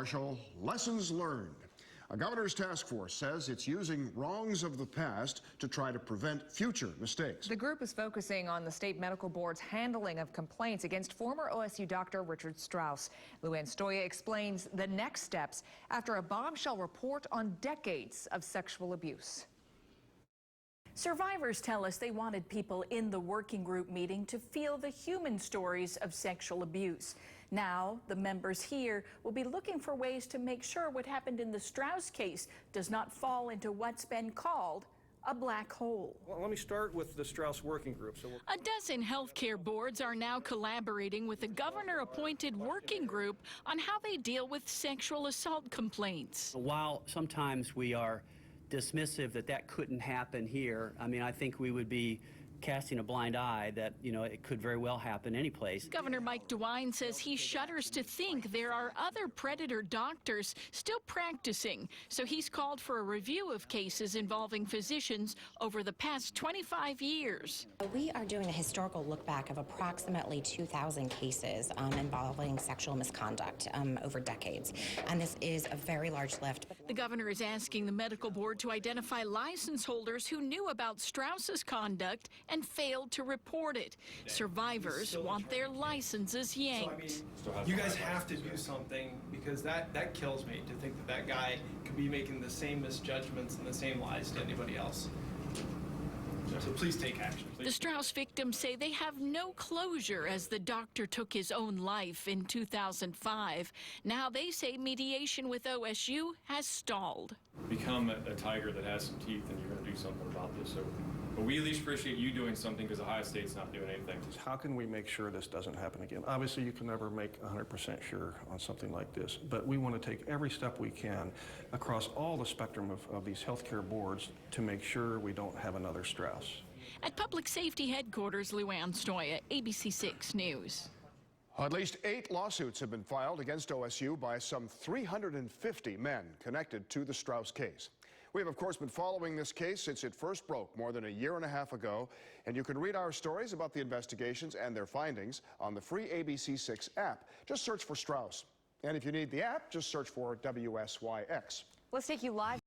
Marshall, lessons learned. A governor's task force says it's using wrongs of the past to try to prevent future mistakes. The group is focusing on the state medical board's handling of complaints against former OSU doctor Richard Strauss. Luann Stoya explains the next steps after a bombshell report on decades of sexual abuse. Survivors tell us they wanted people in the working group meeting to feel the human stories of sexual abuse. Now, the members here will be looking for ways to make sure what happened in the Strauss case does not fall into what's been called a black hole. Well, let me start with the Strauss working group. A dozen healthcare boards are now collaborating with a governor-appointed working group on how they deal with sexual assault complaints. While sometimes we are dismissive that couldn't happen here, I mean, I think we would be casting a blind eye that, it could very well happen any place. Governor Mike DeWine says he shudders to think there are other predator doctors still practicing, so he's called for a review of cases involving physicians over the past 25 years. We are doing a historical look back of approximately 2,000 cases involving sexual misconduct over decades, and this is a very large lift. The governor is asking the medical board to identify license holders who knew about Strauss's conduct and failed to report it. Survivors want their licenses yanked. You guys have to do something, because that kills me to think that guy could be making the same misjudgments and the same lies to anybody else. So please take action. Please. The Strauss victims say they have no closure as the doctor took his own life in 2005. Now they say mediation with OSU has stalled. Become a tiger that has some teeth, and you're going to do something about this. But we at least appreciate you doing something, because Ohio State's not doing anything. How can we make sure this doesn't happen again? Obviously, you can never make 100% sure on something like this, but we want to take every step we can across all the spectrum of these healthcare boards to make sure we don't have another Strauss. At Public Safety Headquarters, Luann Stoya, ABC 6 News. At least 8 lawsuits have been filed against OSU by some 350 men connected to the Strauss case. We have, of course, been following this case since it first broke more than a year and a half ago, and you can read our stories about the investigations and their findings on the free ABC 6 app. Just search for Strauss. And if you need the app, just search for WSYX. Let's take you live.